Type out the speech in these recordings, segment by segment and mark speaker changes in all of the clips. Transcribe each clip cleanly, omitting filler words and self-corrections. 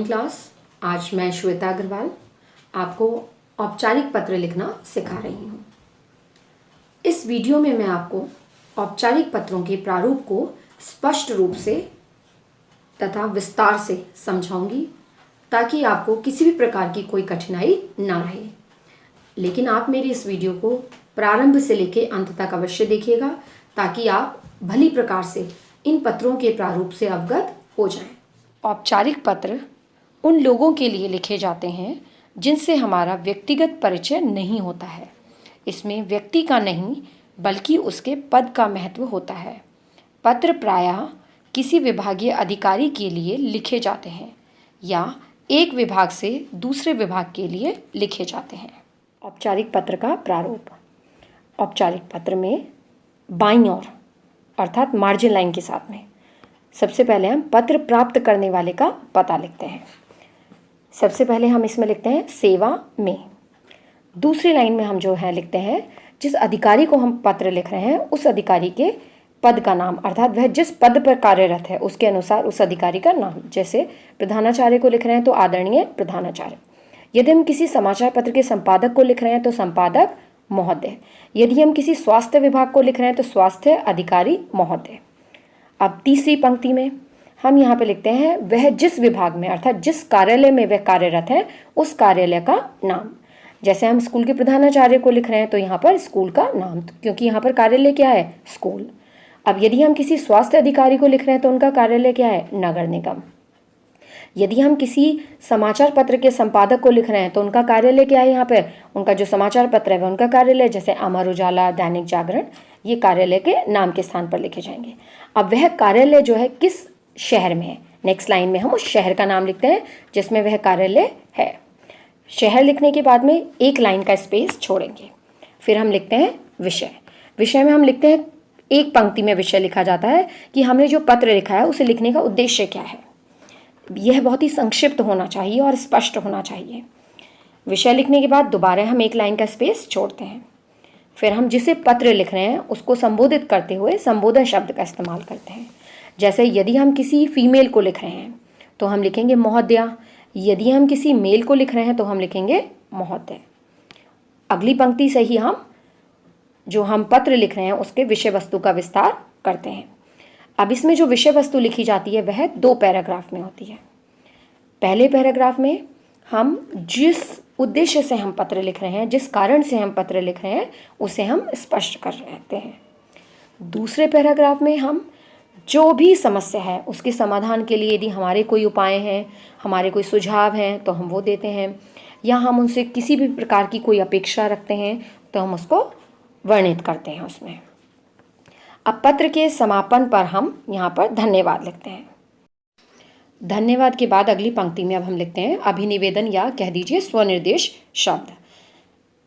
Speaker 1: Morning class. आज मैं श्वेता अग्रवाल आपको औपचारिक पत्र लिखना सिखा रही हूँ। इस वीडियो में मैं आपको औपचारिक पत्रों के प्रारूप को स्पष्ट रूप से तथा विस्तार से समझाऊंगी ताकि आपको किसी भी प्रकार की कोई कठिनाई ना रहे। लेकिन आप मेरी इस वीडियो को प्रारंभ से लेकर अंत तक अवश्य देखिएगा ताकि आप भली प्रकार से इन पत्रों के प्रारूप से अवगत हो जाएं। औपचारिक पत्र उन लोगों के लिए लिखे जाते हैं जिनसे हमारा व्यक्तिगत परिचय नहीं होता है। इसमें व्यक्ति का नहीं बल्कि उसके पद का महत्व होता है। पत्र प्रायः किसी विभागीय अधिकारी के लिए लिखे जाते हैं या एक विभाग से दूसरे विभाग के लिए लिखे जाते हैं। औपचारिक पत्र का प्रारूप। औपचारिक पत्र में बाईं ओर अर्थात मार्जिन लाइन के साथ में सबसे पहले हम पत्र प्राप्त करने वाले का पता लिखते हैं। सबसे पहले हम इसमें लिखते हैं सेवा में। दूसरी लाइन में हम जो है लिखते हैं जिस अधिकारी को हम पत्र लिख रहे हैं उस अधिकारी के पद का नाम अर्थात वह जिस पद पर कार्यरत है उसके अनुसार उस अधिकारी का नाम। जैसे प्रधानाचार्य को लिख रहे हैं तो आदरणीय प्रधानाचार्य। यदि हम किसी समाचार पत्र के संपादक को लिख रहे हैं तो संपादक महोदय। यदि हम किसी स्वास्थ्य विभाग को लिख रहे हैं तो स्वास्थ्य अधिकारी महोदय। अब तीसरी पंक्ति में हम यहाँ पे लिखते हैं वह जिस विभाग में अर्थात जिस कार्यालय में वह कार्यरत है उस कार्यालय का नाम। जैसे हम स्कूल के प्रधानाचार्य को लिख रहे हैं तो यहाँ पर स्कूल का नाम, क्योंकि यहाँ पर कार्यालय क्या है, स्कूल। अब यदि हम किसी स्वास्थ्य अधिकारी को लिख रहे हैं तो उनका कार्यालय क्या है, नगर निगम। यदि हम किसी समाचार पत्र के संपादक को लिख रहे हैं तो उनका कार्यालय क्या है, यहाँ पे उनका जो समाचार पत्र है वह उनका कार्यालय। जैसे अमर उजाला, दैनिक जागरण, ये कार्यालय के नाम के स्थान पर लिखे जाएंगे। अब वह कार्यालय जो है किस शहर में है, नेक्स्ट लाइन में हम उस शहर का नाम लिखते हैं जिसमें वह कार्यालय है। शहर लिखने के बाद में एक लाइन का स्पेस छोड़ेंगे। फिर हम लिखते हैं विषय। विषय में हम लिखते हैं एक पंक्ति में विषय लिखा जाता है कि हमने जो पत्र लिखा है उसे लिखने का उद्देश्य क्या है। यह बहुत ही संक्षिप्त होना चाहिए और स्पष्ट होना चाहिए। विषय लिखने के बाद दोबारा हम एक लाइन का स्पेस छोड़ते हैं। फिर हम जिसे पत्र लिख रहे हैं उसको संबोधित करते हुए संबोधन शब्द का इस्तेमाल करते हैं। जैसे यदि हम किसी फीमेल को लिख रहे हैं तो हम लिखेंगे महोदया। यदि हम किसी मेल को लिख रहे हैं तो हम लिखेंगे महोदय। अगली पंक्ति से ही हम जो हम पत्र लिख रहे हैं उसके विषय वस्तु का विस्तार करते हैं। अब इसमें जो विषय वस्तु लिखी जाती है वह 2 पैराग्राफ में होती है। पहले पैराग्राफ में हम जिस उद्देश्य से हम पत्र लिख रहे हैं, जिस कारण से हम पत्र लिख रहे हैं उसे हम स्पष्ट कर रहते हैं। दूसरे पैराग्राफ में हम जो भी समस्या है उसके समाधान के लिए यदि हमारे कोई उपाय हैं, हमारे कोई सुझाव हैं तो हम वो देते हैं, या हम उनसे किसी भी प्रकार की कोई अपेक्षा रखते हैं तो हम उसको वर्णित करते हैं उसमें। अब पत्र के समापन पर हम यहाँ पर धन्यवाद लिखते हैं। धन्यवाद के बाद अगली पंक्ति में अब हम लिखते हैं अभिनिवेदन या कह दीजिए स्वनिर्देश शब्द।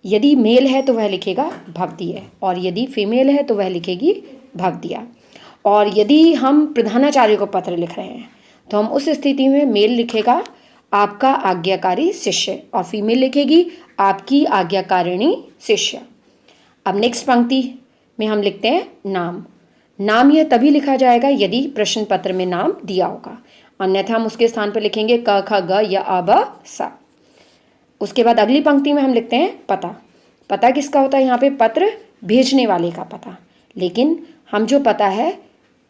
Speaker 1: यदि मेल है तो वह लिखेगा भवदीय और यदि फीमेल है तो वह लिखेगी भवदिया। और यदि हम प्रधानाचार्य को पत्र लिख रहे हैं तो हम उस स्थिति में मेल लिखेगा आपका आज्ञाकारी शिष्य और फीमेल लिखेगी आपकी आज्ञाकारिणी शिष्य। अब नेक्स्ट पंक्ति में हम लिखते हैं नाम। नाम यह तभी लिखा जाएगा यदि प्रश्न पत्र में नाम दिया होगा, अन्यथा हम उसके स्थान पर लिखेंगे क ख ग या अ ब स। उसके बाद अगली पंक्ति में हम लिखते हैं पता। पता किसका होता है, यहाँ पे पत्र भेजने वाले का पता। लेकिन हम जो पता है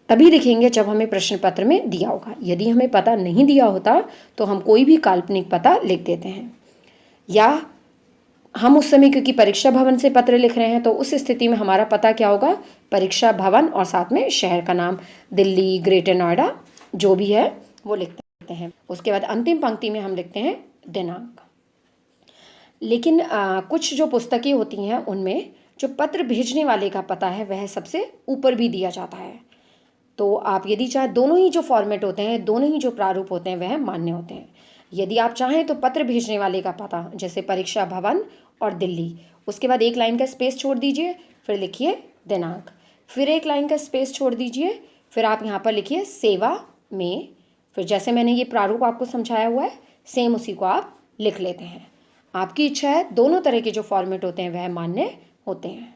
Speaker 1: तभी लिखेंगे जब हमें प्रश्न पत्र में दिया होगा। यदि हमें पता नहीं दिया होता तो हम कोई भी काल्पनिक पता लिख देते हैं। या हम उस समय क्योंकि परीक्षा भवन से पत्र लिख रहे हैं तो उस स्थिति में हमारा पता क्या होगा, परीक्षा भवन और साथ में शहर का नाम, दिल्ली, ग्रेटर नोएडा, जो भी है वो लिखते हैं। उसके बाद अंतिम पंक्ति में हम लिखते हैं दिनांक। लेकिन कुछ जो पुस्तकें होती हैं उनमें जो पत्र भेजने वाले का पता है वह सबसे ऊपर भी दिया जाता है। तो आप यदि चाहे दोनों ही जो फॉर्मेट होते हैं, दोनों ही जो प्रारूप होते हैं वह मान्य होते हैं। यदि आप चाहें तो पत्र भेजने वाले का पता जैसे परीक्षा भवन और दिल्ली, उसके बाद एक लाइन का स्पेस छोड़ दीजिए, फिर लिखिए दिनांक, फिर एक लाइन का स्पेस छोड़ दीजिए, फिर आप यहाँ पर लिखिए सेवा में। फिर जैसे मैंने ये प्रारूप आपको समझाया हुआ है सेम उसी को आप लिख लेते हैं। आपकी इच्छा है, दोनों तरह के जो फॉर्मेट होते हैं वह मान्य होते हैं।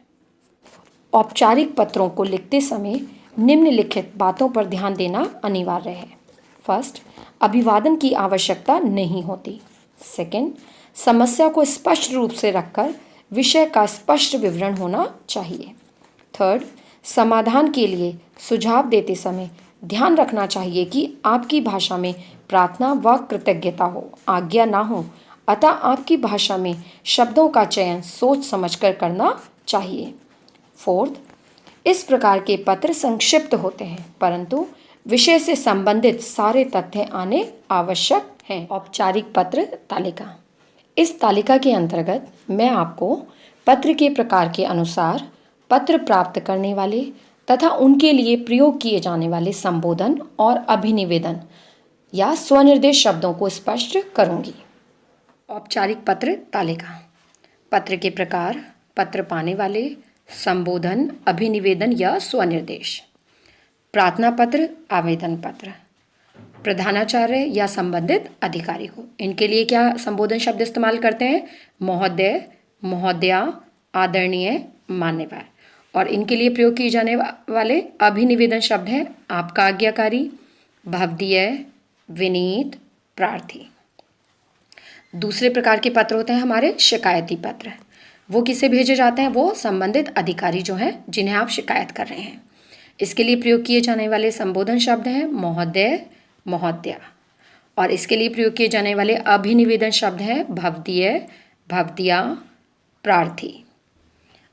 Speaker 1: औपचारिक पत्रों को लिखते समय निम्नलिखित बातों पर ध्यान देना अनिवार्य है। फर्स्ट, अभिवादन की आवश्यकता नहीं होती। सेकंड, समस्या को स्पष्ट रूप से रखकर विषय का स्पष्ट विवरण होना चाहिए। थर्ड, समाधान के लिए सुझाव देते समय ध्यान रखना चाहिए कि आपकी भाषा में प्रार्थना व कृतज्ञता हो, आज्ञा ना हो, अतः आपकी भाषा में शब्दों का चयन सोच समझकर करना चाहिए। फोर्थ, इस प्रकार के पत्र संक्षिप्त होते हैं परंतु विषय से संबंधित सारे तथ्य आने आवश्यक हैं। औपचारिक पत्र तालिका। इस तालिका के अंतर्गत मैं आपको पत्र के प्रकार के अनुसार पत्र प्राप्त करने वाले तथा उनके लिए प्रयोग किए जाने वाले संबोधन और अभिनिवेदन या स्वनिर्देश शब्दों को स्पष्ट करूंगी। औपचारिक पत्र तालिका। पत्र के प्रकार, पत्र पाने वाले, संबोधन, अभिनिवेदन या स्वनिर्देश। प्रार्थना पत्र, आवेदन पत्र। प्रधानाचार्य या संबंधित अधिकारी को, इनके लिए क्या संबोधन शब्द इस्तेमाल करते हैं? महोदय, महोदया, आदरणीय, मान्यवर। और इनके लिए प्रयोग किए जाने वाले अभिनिवेदन शब्द हैं आपका आज्ञाकारी, भवदीय, विनीत, प्रार्थी। दूसरे प्रकार के पत्र होते हैं हमारे शिकायती पत्र। वो किसे भेजे जाते हैं? वो संबंधित अधिकारी जो हैं जिन्हें आप शिकायत कर रहे हैं। इसके लिए प्रयोग किए जाने वाले संबोधन शब्द हैं महोदय, महोदया। और इसके लिए प्रयोग किए जाने वाले अभिनिवेदन शब्द हैं भवदीय, भवदिया, प्रार्थी।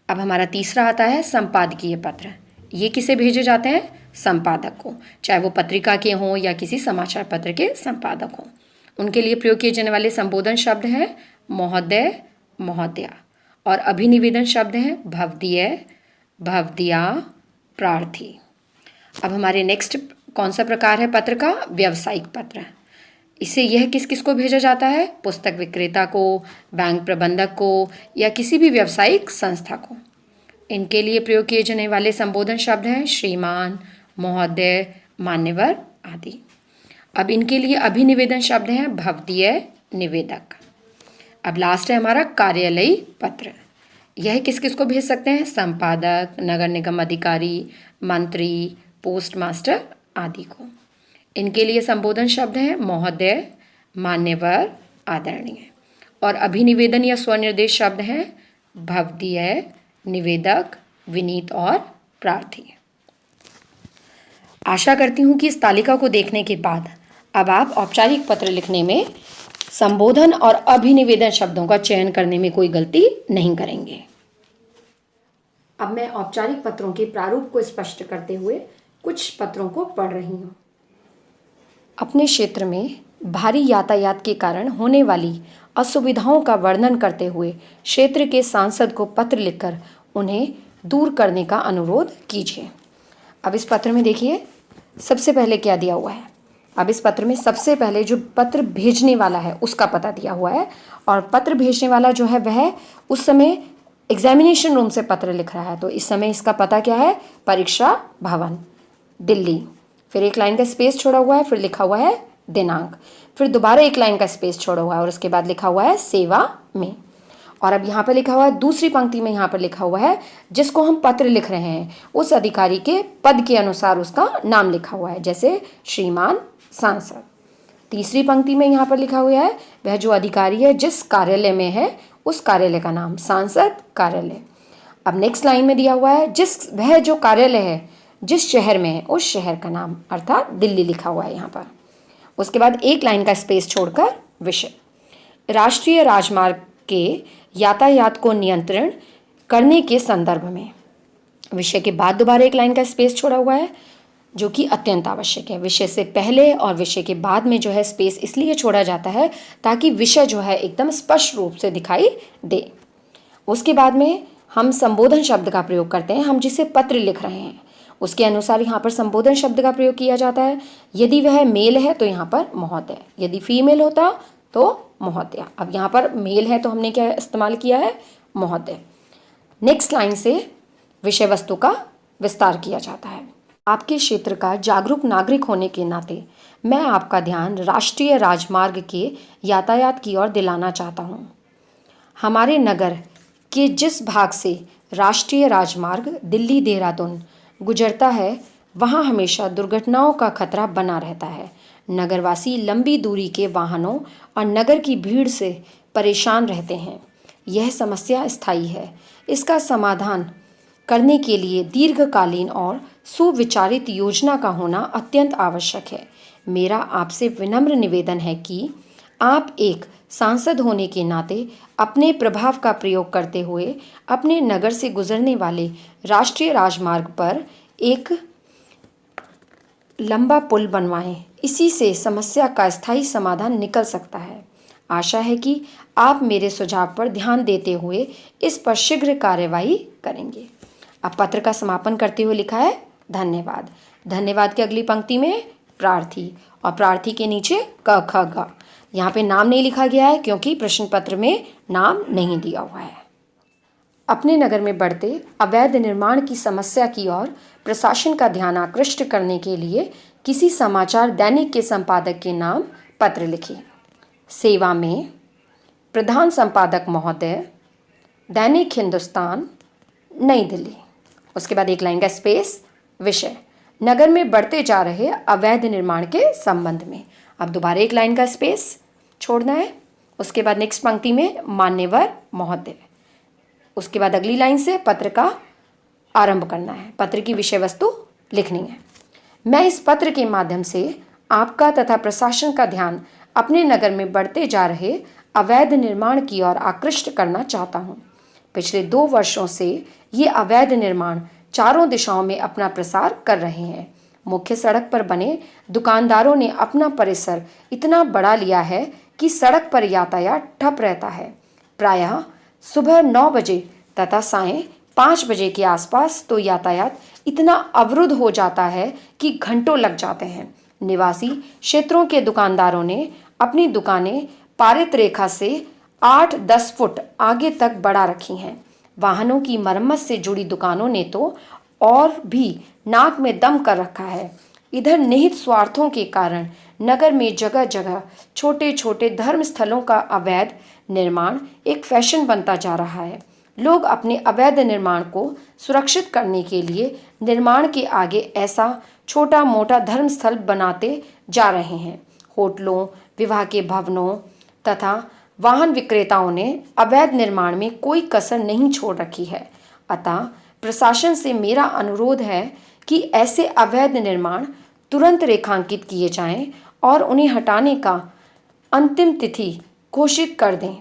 Speaker 1: अब हमारा तीसरा आता है संपादकीय पत्र। ये किसे भेजे जाते हैं? संपादक को, चाहे वो पत्रिका के हों या किसी समाचार पत्र के संपादक हों। उनके लिए प्रयोग किए जाने वाले संबोधन शब्द हैं महोदय, महोदया। और अभिनिवेदन शब्द हैं भवदीय, भवदिया, प्रार्थी। अब हमारे नेक्स्ट कौन सा प्रकार है पत्र का? व्यावसायिक पत्र। इसे यह किस किस को भेजा जाता है? पुस्तक विक्रेता को, बैंक प्रबंधक को या किसी भी व्यावसायिक संस्था को। इनके लिए प्रयोग किए जाने वाले संबोधन शब्द हैं श्रीमान, महोदय, मान्यवर आदि। अब इनके लिए अभिनिवेदन शब्द हैं भवदीय, निवेदक। अब लास्ट है हमारा कार्यालयी पत्र। यह किस किस को भेज सकते हैं? संपादक, नगर निगम अधिकारी, मंत्री, पोस्ट मास्टर आदि को। इनके लिए संबोधन शब्द हैं महोदय, मान्यवर, आदरणीय। और अभिनिवेदन या स्वनिर्देश शब्द हैं भवदीय, निवेदक, विनीत और प्रार्थी। आशा करती हूँ कि इस तालिका को देखने के बाद अब आप औपचारिक पत्र लिखने में संबोधन और अभिनिवेदन शब्दों का चयन करने में कोई गलती नहीं करेंगे। अब मैं औपचारिक पत्रों के प्रारूप को स्पष्ट करते हुए कुछ पत्रों को पढ़ रही हूँ। अपने क्षेत्र में भारी यातायात के कारण होने वाली असुविधाओं का वर्णन करते हुए क्षेत्र के सांसद को पत्र लिखकर उन्हें दूर करने का अनुरोध कीजिए। अब इस पत्र में देखिए सबसे पहले क्या दिया हुआ है। अब इस पत्र में सबसे पहले जो पत्र भेजने वाला है उसका पता दिया हुआ है, और पत्र भेजने वाला जो है वह उस समय एग्जामिनेशन रूम से पत्र लिख रहा है। तो इस समय इसका पता क्या है? परीक्षा भवन, दिल्ली। फिर एक लाइन का स्पेस छोड़ा हुआ है, फिर लिखा हुआ है दिनांक, फिर दोबारा एक लाइन का स्पेस छोड़ा हुआ है और उसके बाद लिखा हुआ है सेवा में। और अब यहाँ पर लिखा हुआ है दूसरी पंक्ति में, यहाँ पर लिखा हुआ है जिसको हम पत्र लिख रहे हैं उस अधिकारी के पद के अनुसार उसका नाम लिखा हुआ है, जैसे श्रीमान सांसद। तीसरी पंक्ति में यहाँ पर लिखा हुआ है वह जो अधिकारी है जिस कार्यालय में है उस कार्यालय का नाम, सांसद कार्यालय। अब नेक्स्ट लाइन में दिया हुआ है वह जो कार्यालय है जिस शहर में है उस शहर का नाम, अर्थात दिल्ली लिखा हुआ है यहाँ पर। उसके बाद एक लाइन का स्पेस छोड़कर विषय। राष्ट्रीय राजमार्ग के यातायात को नियंत्रण करने के संदर्भ में। विषय के बाद दोबारा एक लाइन का स्पेस छोड़ा हुआ है जो कि अत्यंत आवश्यक है। विषय से पहले और विषय के बाद में जो है स्पेस इसलिए छोड़ा जाता है ताकि विषय जो है एकदम स्पष्ट रूप से दिखाई दे। उसके बाद में हम संबोधन शब्द का प्रयोग करते हैं, हम जिसे पत्र लिख रहे हैं उसके अनुसार यहाँ पर संबोधन शब्द का प्रयोग किया जाता है। यदि वह मेल है तो यहाँ पर महोदय, यदि फीमेल होता तो महोदया। अब यहाँ पर मेल है तो हमने क्या इस्तेमाल किया है? महोदय। नेक्स्ट लाइन से विषय वस्तु का विस्तार किया जाता है। आपके क्षेत्र का जागरूक नागरिक होने के नाते मैं आपका ध्यान राष्ट्रीय राजमार्ग के यातायात की ओर दिलाना चाहता हूँ। हमारे नगर के जिस भाग से राष्ट्रीय राजमार्ग दिल्ली देहरादून गुजरता है वहाँ हमेशा दुर्घटनाओं का खतरा बना रहता है, नगरवासी लंबी दूरी के वाहनों और नगर की भीड़ से परेशान रहते हैं। यह समस्या स्थायी है। इसका समाधान करने के लिए दीर्घकालीन और सुविचारित योजना का होना अत्यंत आवश्यक है। मेरा आपसे विनम्र निवेदन है कि आप एक सांसद होने के नाते अपने प्रभाव का प्रयोग करते हुए अपने नगर से गुजरने वाले राष्ट्रीय राजमार्ग पर एक लंबा पुल बनवाएं। इसी से समस्या का स्थायी समाधान निकल सकता है। आशा है कि आप मेरे सुझाव पर ध्यान देते हुए इस पर शीघ्र कार्यवाही करेंगे। अब पत्र का समापन करते हुए लिखा है धन्यवाद। धन्यवाद की अगली पंक्ति में प्रार्थी और प्रार्थी के नीचे क ख ग। यहाँ पे नाम नहीं लिखा गया है क्योंकि प्रश्न पत्र में नाम नहीं दिया हुआ है। अपने नगर में बढ़ते अवैध निर्माण की समस्या की ओर प्रशासन का ध्यान आकृष्ट करने के लिए किसी समाचार दैनिक के संपादक के नाम पत्र लिखें। सेवा में प्रधान संपादक महोदय, दैनिक हिंदुस्तान, नई दिल्ली। उसके बाद एक लाइन का स्पेस, विषय नगर में बढ़ते जा रहे अवैध निर्माण के संबंध में। अब दोबारा एक लाइन का स्पेस छोड़ना है। उसके बाद नेक्स्ट पंक्ति में मान्यवर महोदय। उसके बाद अगली लाइन से पत्र का आरंभ करना है, पत्र की विषय वस्तु लिखनी है। मैं इस पत्र के माध्यम से आपका तथा प्रशासन का ध्यान अपने नगर में बढ़ते जा रहे अवैध निर्माण की ओर आकृष्ट करना चाहता हूँ। पिछले 2 वर्षों से ये अवैध निर्माण चारों दिशाओं में अपना प्रसार कर रहे हैं। मुख्य सड़क पर बने दुकानदारों ने अपना परिसर इतना बढ़ा लिया है कि सड़क पर यातायात ठप रहता है। प्रायः सुबह 9 बजे तथा सायं 5 बजे के आसपास तो यातायात इतना अवरुद्ध हो जाता है कि घंटों लग जाते हैं। निवासी क्षेत्रों के दुकानदारों ने अपनी दुकानें पारित रेखा से 8-10 फुट आगे तक बढ़ा रखी हैं। वाहनों की मरम्मत से जुड़ी दुकानों ने तो और भी नाक में दम कर रखा है। इधर निहित स्वार्थों के कारण नगर में जगह जगह छोटे छोटे धर्म स्थलों का अवैध निर्माण एक फैशन बनता जा रहा है। लोग अपने अवैध निर्माण को सुरक्षित करने के लिए निर्माण के आगे ऐसा छोटा मोटा धर्म स्थल बनाते जा रहे हैं। होटलों, विवाह के भवनों तथा वाहन विक्रेताओं ने अवैध निर्माण में कोई कसर नहीं छोड़ रखी है। अतः प्रशासन से मेरा अनुरोध है कि ऐसे अवैध निर्माण तुरंत रेखांकित किए जाएं और उन्हें हटाने का अंतिम तिथि घोषित कर दें।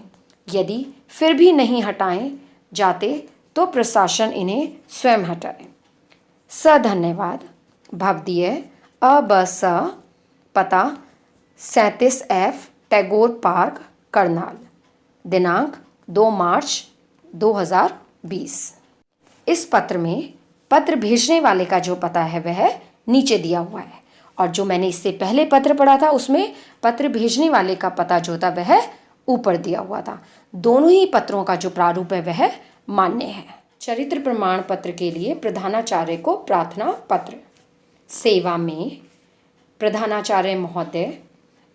Speaker 1: यदि फिर भी नहीं हटाए जाते तो प्रशासन इन्हें स्वयं हटाए। धन्यवाद। भवदीय अ.ब.स. पता 37F टैगोर पार्क, करनाल। दिनांक 2 मार्च 2020। इस पत्र में पत्र भेजने वाले का जो पता है वह नीचे दिया हुआ है और जो मैंने इससे पहले पत्र पढ़ा था उसमें पत्र भेजने वाले का पता जो था वह ऊपर दिया हुआ था। दोनों ही पत्रों का जो प्रारूप है वह मान्य है। चरित्र प्रमाण पत्र के लिए प्रधानाचार्य को प्रार्थना पत्र। सेवा में प्रधानाचार्य महोदय,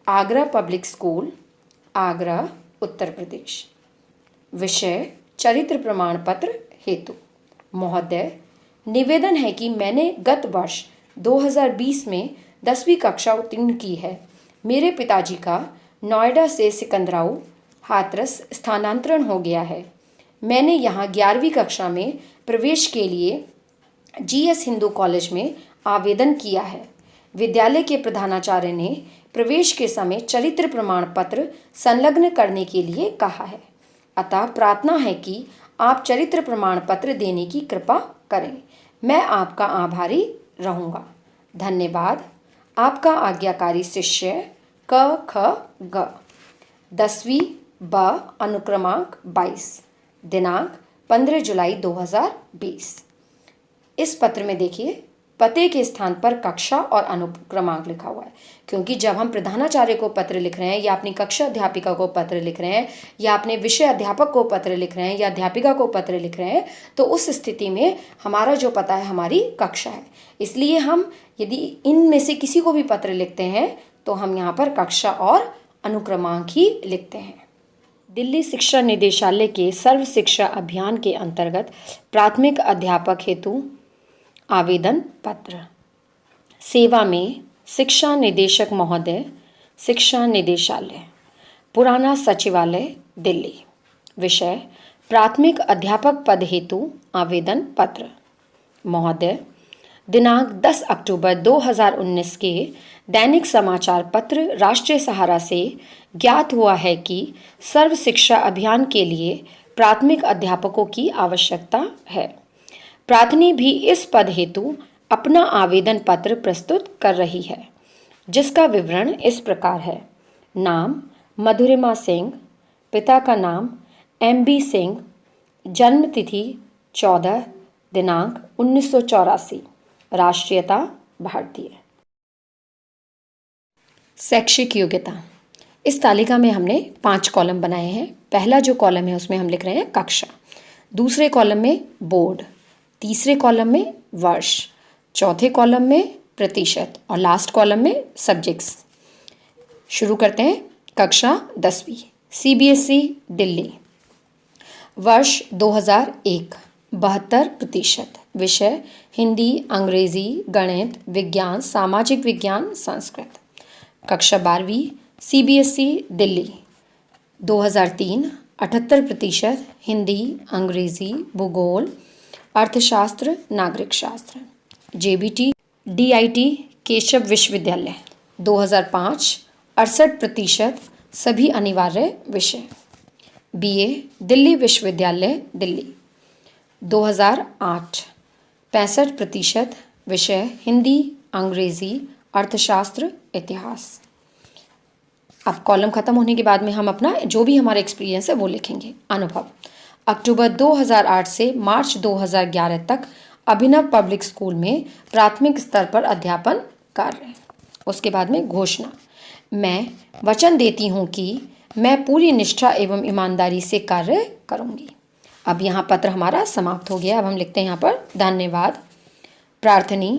Speaker 1: आगरा पब्लिक स्कूल, आगरा, उत्तर प्रदेश। विषय चरित्र प्रमाण पत्र हेतु। महोदय, निवेदन है कि मैंने गत वर्ष 2020 में 10वीं कक्षा उत्तीर्ण की है। मेरे पिताजी का नोएडा से सिकंदराऊ, हाथरस स्थानांतरण हो गया है। मैंने यहाँ 11वीं कक्षा में प्रवेश के लिए GS हिंदू कॉलेज में आवेदन किया है। विद्यालय के प्रधानाचार्य ने प्रवेश के समय चरित्र प्रमाण पत्र संलग्न करने के लिए कहा है। अतः प्रार्थना है कि आप चरित्र प्रमाण पत्र देने की कृपा करें। मैं आपका आभारी रहूँगा। धन्यवाद। आपका आज्ञाकारी शिष्य क ख ग। 10वीं ब अनुक्रमांक 22। दिनांक 15 जुलाई 2020। इस पत्र में देखिए पते के स्थान पर कक्षा और अनुक्रमांक लिखा हुआ है, क्योंकि जब हम प्रधानाचार्य को पत्र लिख रहे हैं या अपनी कक्षा अध्यापिका को पत्र लिख रहे हैं या अपने विषय अध्यापक को पत्र लिख रहे हैं या अध्यापिका को पत्र लिख रहे हैं तो उस स्थिति में हमारा जो पता है हमारी कक्षा है। इसलिए हम यदि इनमें से किसी को भी पत्र लिखते हैं तो हम यहाँ पर कक्षा और अनुक्रमांक ही लिखते हैं। दिल्ली शिक्षा निदेशालय के सर्व शिक्षा अभियान के अंतर्गत प्राथमिक अध्यापक हेतु आवेदन पत्र। सेवा में शिक्षा निदेशक महोदय, शिक्षा निदेशालय, पुराना सचिवालय, दिल्ली। विषय प्राथमिक अध्यापक पद हेतु आवेदन पत्र। महोदय, दिनांक 10 अक्टूबर 2019 के दैनिक समाचार पत्र राष्ट्रीय सहारा से ज्ञात हुआ है कि सर्व शिक्षा अभियान के लिए प्राथमिक अध्यापकों की आवश्यकता है। प्रार्थनी भी इस पद हेतु अपना आवेदन पत्र प्रस्तुत कर रही है, जिसका विवरण इस प्रकार है। नाम मधुरिमा सिंह, पिता का नाम MB सिंह, जन्म तिथि 14, दिनांक 1984, राष्ट्रीयता भारतीय। शैक्षिक योग्यता। इस तालिका में हमने 5 कॉलम बनाए हैं। पहला जो कॉलम है उसमें हम लिख रहे हैं कक्षा, दूसरे कॉलम में बोर्ड, तीसरे कॉलम में वर्ष, चौथे कॉलम में प्रतिशत और लास्ट कॉलम में सब्जेक्ट्स। शुरू करते हैं। कक्षा 10वीं, CBSE दिल्ली, वर्ष 2001, 72%। विषय हिंदी, अंग्रेजी, गणित, विज्ञान, सामाजिक विज्ञान, संस्कृत। कक्षा 12वीं, CBSE दिल्ली, 2003, 78%। हिंदी, अंग्रेजी, भूगोल, अर्थशास्त्र, नागरिक शास्त्र। JBT DIT केशव विश्वविद्यालय, 2005, 68%। सभी अनिवार्य विषय। BA दिल्ली विश्वविद्यालय दिल्ली, 2008, 65%। विषय हिंदी, अंग्रेजी, अर्थशास्त्र, इतिहास। अब कॉलम खत्म होने के बाद में हम अपना जो भी हमारा एक्सपीरियंस है वो लिखेंगे। अनुभव। अक्टूबर 2008 से मार्च 2011 तक अभिनव पब्लिक स्कूल में प्राथमिक स्तर पर अध्यापन कार्य। उसके बाद में घोषणा। मैं वचन देती हूँ कि मैं पूरी निष्ठा एवं ईमानदारी से कार्य करूँगी। अब यहाँ पत्र हमारा समाप्त हो गया। अब हम लिखते हैं यहाँ पर धन्यवाद। प्रार्थनी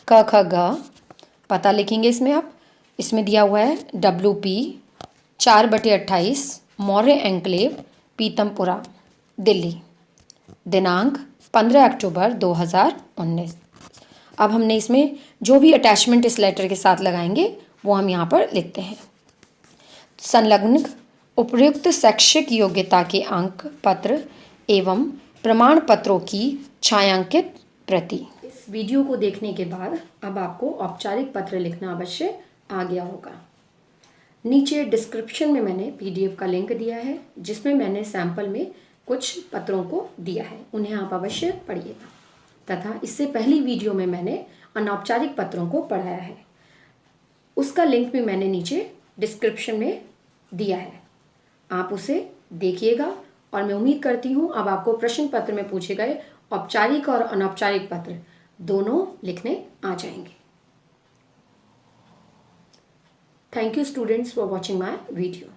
Speaker 1: क ख ग, पता लिखेंगे इसमें। आप इसमें दिया हुआ है WP 4/28 मौर्य एन्क्लेव, पीतमपुरा, दिल्ली, दिनांक 15 अक्टूबर 2019। अब हमने इसमें जो भी अटैचमेंट इस लेटर के साथ लगाएंगे वो हम यहाँ पर लिखते हैं। संलग्न उपयुक्त शैक्षिक योग्यता के अंक पत्र एवं प्रमाण पत्रों की छायांकित प्रति। इस वीडियो को देखने के बाद अब आपको औपचारिक पत्र लिखना अवश्य आ गया होगा। नीचे डिस्क्रिप्शन में मैंने PDF का लिंक दिया है, जिसमें मैंने सैंपल में कुछ पत्रों को दिया है, उन्हें आप अवश्य पढ़िएगा। तथा इससे पहली वीडियो में मैंने अनौपचारिक पत्रों को पढ़ाया है, उसका लिंक भी मैंने नीचे डिस्क्रिप्शन में दिया है, आप उसे देखिएगा। और मैं उम्मीद करती हूँ अब आपको प्रश्न पत्र में पूछे गए औपचारिक और अनौपचारिक पत्र दोनों लिखने आ जाएंगे। Thank you students for watching my video.